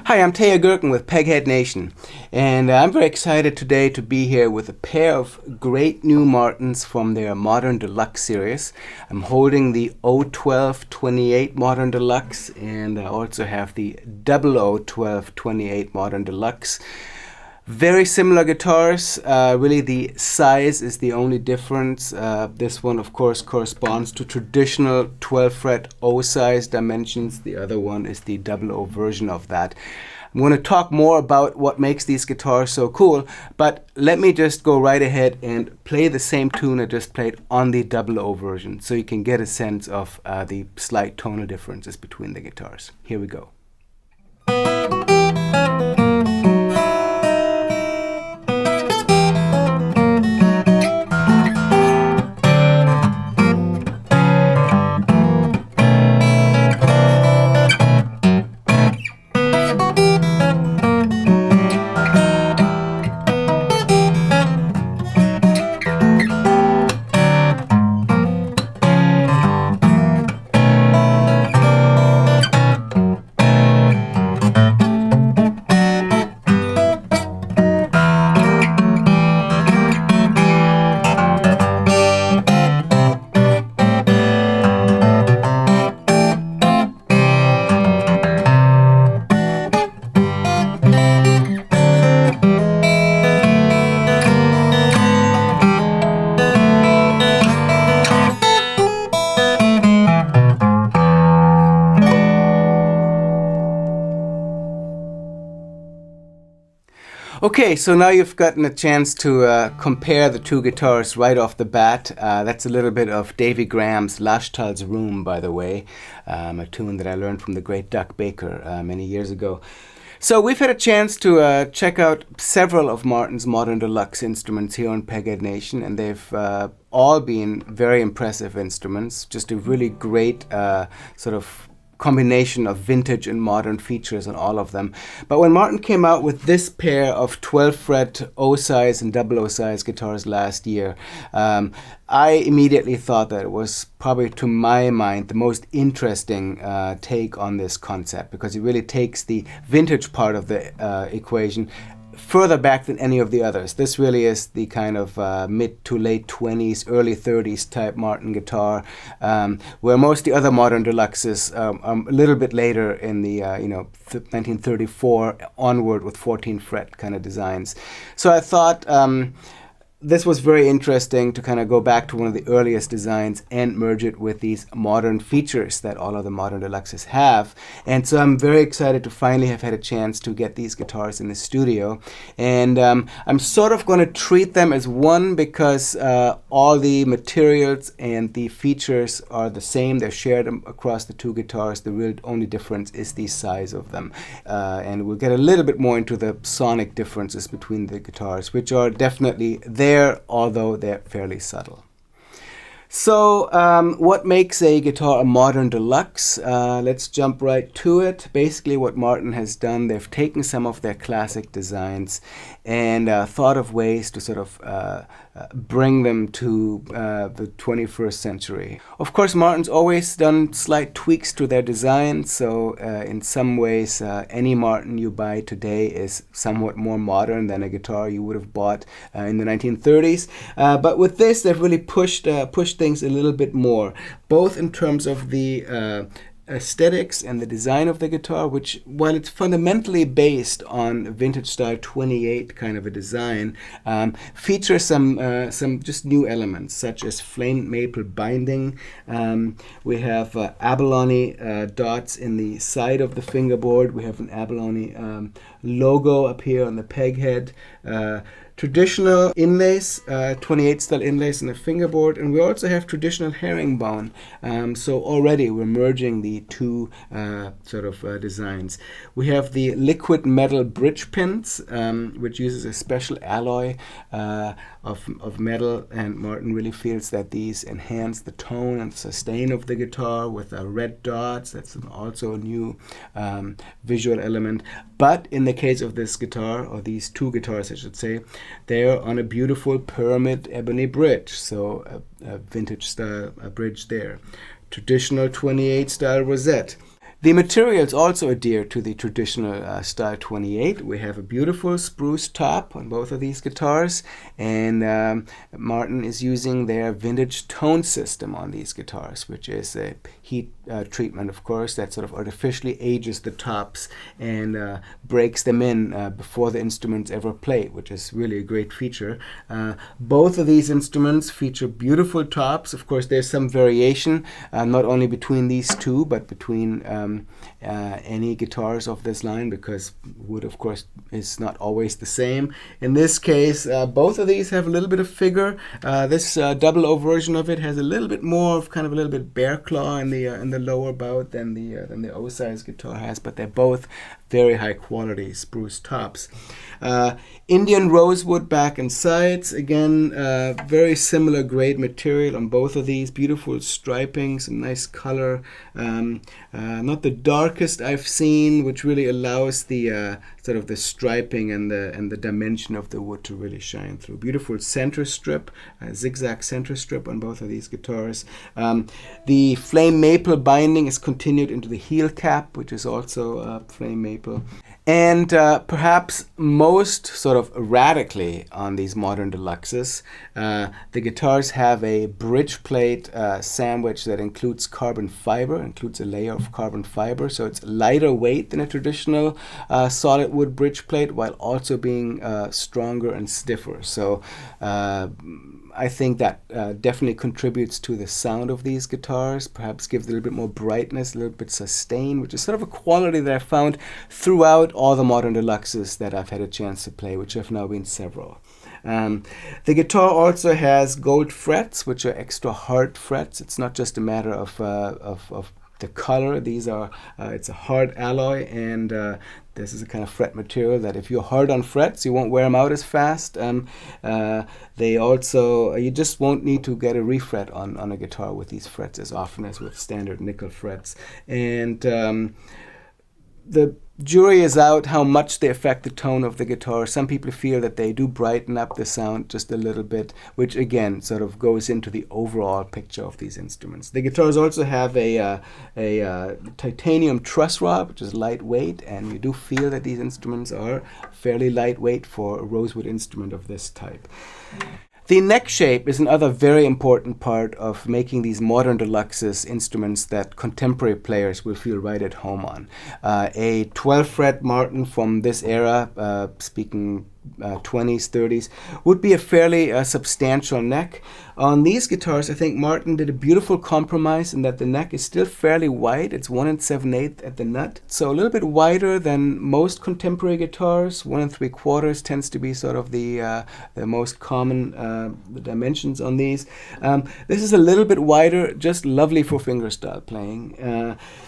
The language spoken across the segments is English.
Hi, I'm Teja Gerken with Peghead Nation, and I'm very excited today to be here with a pair of great new Martins from their Modern Deluxe series. I'm holding the 01228 Modern Deluxe, and I also have the 001228 Modern Deluxe. Very similar guitars, really the size is the only difference. This one of course corresponds to traditional 12 fret O size dimensions. The other one is the 00 version of that. I'm going to talk more about what makes these guitars so cool, but let me just go right ahead and play the same tune I just played on the 00 version so you can get a sense of the slight tonal differences between the guitars. Here we go. Okay, so now you've gotten a chance to compare the two guitars right off the bat. That's a little bit of Davy Graham's Lashtal's Room, by the way, a tune that I learned from the great Duck Baker many years ago. So we've had a chance to check out several of Martin's Modern Deluxe instruments here on Peghead Nation, and they've all been very impressive instruments. Just a really great sort of combination of vintage and modern features on all of them. But when Martin came out with this pair of 12 fret O size and 00 size guitars last year, I immediately thought that it was probably, to my mind, the most interesting take on this concept, because it really takes the vintage part of the equation further back than any of the others. This really is the kind of mid to late 20s, early 30s type Martin guitar, where most of the other Modern Deluxes are a little bit later in the 1934 onward with 14 fret kind of designs. So I thought this was very interesting to kind of go back to one of the earliest designs and merge it with these modern features that all of the Modern Deluxes have. And so I'm very excited to finally have had a chance to get these guitars in the studio. And I'm sort of going to treat them as one because all the materials and the features are the same. They're shared across the two guitars. The real only difference is the size of them. And we'll get a little bit more into the sonic differences between the guitars, which are definitely there, although they're fairly subtle. So what makes a guitar a Modern Deluxe? Let's jump right to it. Basically what Martin has done, they've taken some of their classic designs and thought of ways to sort of bring them to the 21st century. Of course, Martin's always done slight tweaks to their design, so in some ways any Martin you buy today is somewhat more modern than a guitar you would have bought in the 1930s. But with this, they've really pushed things a little bit more, both in terms of the aesthetics and the design of the guitar, which, while it's fundamentally based on vintage style 28 kind of a design, features some just new elements, such as flame maple binding. We have abalone dots in the side of the fingerboard. We have an abalone logo up here on the peg head. Traditional inlays, 28 style inlays in the fingerboard, and we also have traditional herringbone. So already we're merging the two designs. We have the liquid metal bridge pins, which uses a special alloy of metal, and Martin really feels that these enhance the tone and sustain of the guitar with red dots. That's also a new visual element. But in the case of this guitar, or these two guitars I should say, they're on a beautiful pyramid ebony bridge, so a vintage style bridge there. Traditional 28 style rosette. The materials also adhere to the traditional style 28. We have a beautiful spruce top on both of these guitars, and Martin is using their vintage tone system on these guitars, which is a heat treatment, of course, that sort of artificially ages the tops and breaks them in before the instruments ever play, which is really a great feature. Both of these instruments feature beautiful tops. Of course, there's some variation, not only between these two, but between any guitars of this line, because wood, of course, is not always the same. In this case, both of these have a little bit of figure. This double O version of it has a little bit more of kind of a little bit bear claw in the lower bout than the O size guitar has, but they're both very high quality spruce tops. Indian rosewood back and sides, again, very similar grade material on both of these. Beautiful striping, some nice color. Not the darkest I've seen, which really allows the sort of the striping and the dimension of the wood to really shine through. Beautiful center strip, zigzag center strip on both of these guitars. The flame maple binding is continued into the heel cap, which is also flame maple. And perhaps most sort of radically on these Modern Deluxes, the guitars have a bridge plate sandwich that includes carbon fiber, includes a layer of carbon fiber, so it's lighter weight than a traditional solid wood bridge plate, while also being stronger and stiffer. So I think that definitely contributes to the sound of these guitars, perhaps gives a little bit more brightness, a little bit sustain, which is sort of a quality that I found throughout all the Modern Deluxes that I've had a chance to play, which have now been several. The guitar also has gold frets, which are extra hard frets. It's not just a matter of the color. These are it's a hard alloy, and this is a kind of fret material that if you're hard on frets, you won't wear them out as fast. They also, you just won't need to get a refret on a guitar with these frets as often as with standard nickel frets. And the jury is out how much they affect the tone of the guitar. Some people feel that they do brighten up the sound just a little bit, which again sort of goes into the overall picture of these instruments. The guitars also have a titanium truss rod, which is lightweight, and you do feel that these instruments are fairly lightweight for a rosewood instrument of this type. The neck shape is another very important part of making these Modern Deluxes instruments that contemporary players will feel right at home on. A 12-fret Martin from this era, speaking 20s, 30s, would be a fairly substantial neck. On these guitars, I think Martin did a beautiful compromise in that the neck is still fairly wide. It's 1 7/8 at the nut, so a little bit wider than most contemporary guitars. 1 3/4 tends to be sort of the most common dimensions on these. This is a little bit wider, just lovely for fingerstyle playing,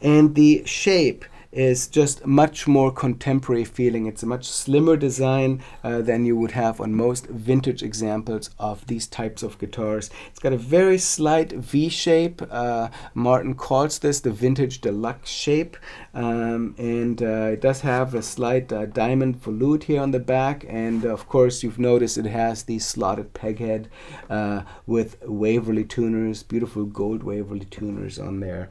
and the shape is just much more contemporary feeling. It's a much slimmer design than you would have on most vintage examples of these types of guitars. It's got a very slight V shape. Martin calls this the Vintage Deluxe shape, and it does have a slight diamond volute here on the back, and of course you've noticed it has the slotted peg head with Waverly tuners, beautiful gold Waverly tuners on there.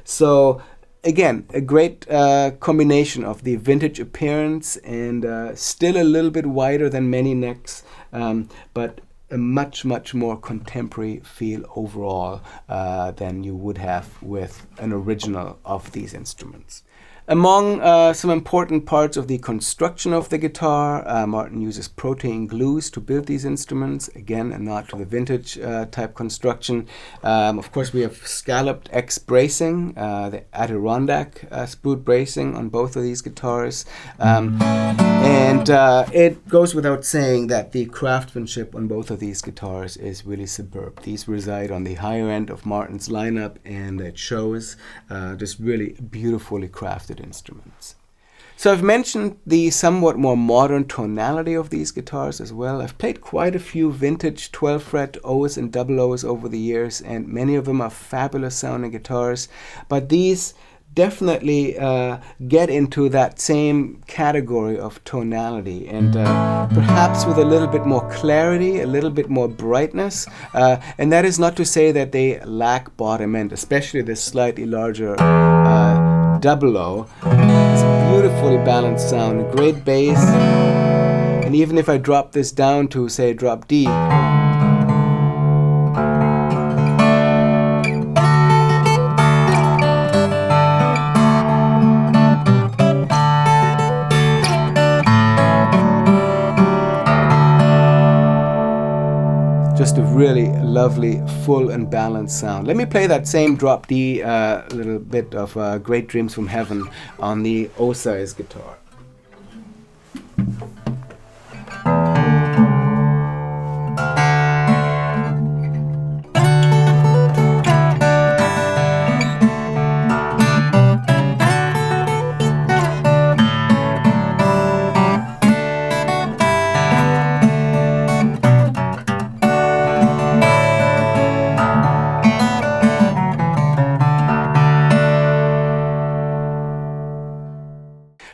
So again, a great combination of the vintage appearance and still a little bit wider than many necks, but a much, much more contemporary feel overall than you would have with an original of these instruments. Among some important parts of the construction of the guitar, Martin uses protein glues to build these instruments. Again, a nod to the vintage type construction. Of course, we have scalloped X bracing, the Adirondack sprue bracing on both of these guitars. And it goes without saying that the craftsmanship on both of these guitars is really superb. These reside on the higher end of Martin's lineup, and it shows just really beautifully crafted instruments. So I've mentioned the somewhat more modern tonality of these guitars as well. I've played quite a few vintage 12-fret O's and double O's over the years, and many of them are fabulous sounding guitars, but these definitely get into that same category of tonality, and perhaps with a little bit more clarity, a little bit more brightness, and that is not to say that they lack bottom end, especially this slightly larger double O. It's a beautifully balanced sound, a great bass. And even if I drop this down to, say, drop D, just a really lovely, full and balanced sound. Let me play that same drop D little bit of Great Dreams from Heaven on the O-size guitar.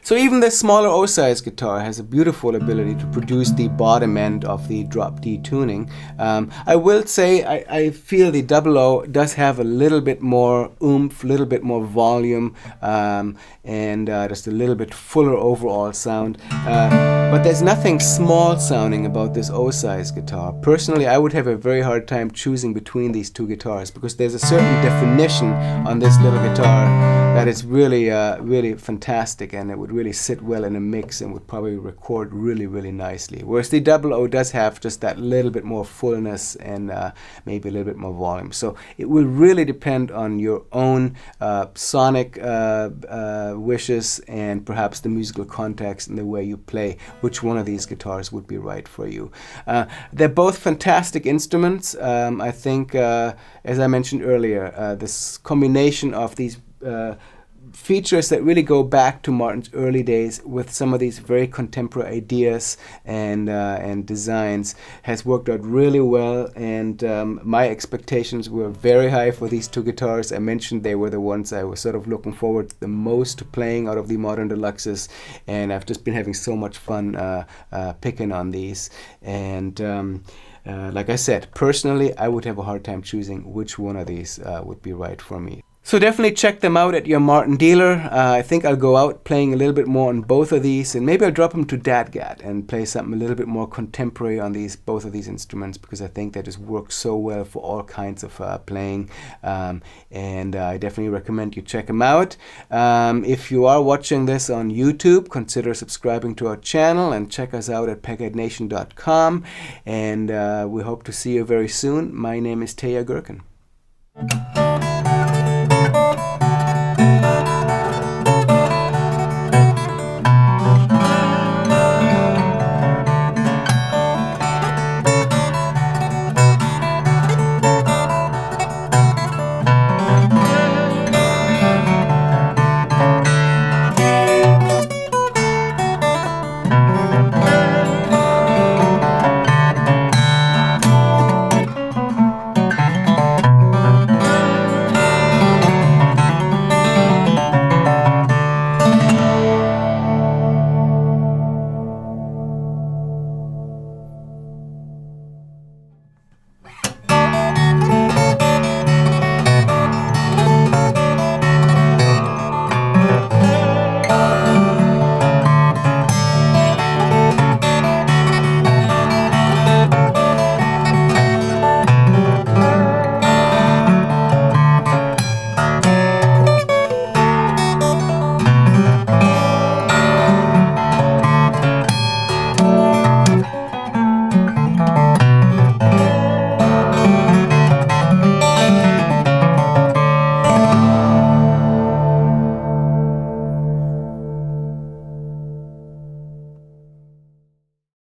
So even this smaller O-size guitar has a beautiful ability to produce the bottom end of the drop D tuning. I will say I feel the double O does have a little bit more oomph, a little bit more volume, and just a little bit fuller overall sound. But there's nothing small sounding about this O-size guitar. Personally, I would have a very hard time choosing between these two guitars because there's a certain definition on this little guitar that is really, really fantastic, and it would really sit well in a mix and would probably record really, really nicely. Whereas the double O does have just that little bit more fullness and maybe a little bit more volume. So it will really depend on your own sonic wishes and perhaps the musical context and the way you play, which one of these guitars would be right for you. They're both fantastic instruments. I think, as I mentioned earlier, this combination of these features that really go back to Martin's early days with some of these very contemporary ideas and designs has worked out really well, and my expectations were very high for these two guitars. I mentioned they were the ones I was sort of looking forward the most to playing out of the Modern Deluxes, and I've just been having so much fun picking on these. And like I said, personally, I would have a hard time choosing which one of these would be right for me. So definitely check them out at your Martin dealer. I think I'll go out playing a little bit more on both of these, and maybe I'll drop them to DADGAD and play something a little bit more contemporary on both of these instruments, because I think they just work so well for all kinds of playing, and I definitely recommend you check them out. If you are watching this on YouTube, consider subscribing to our channel and check us out at pegheadnation.com, and we hope to see you very soon. My name is Teja Gerken.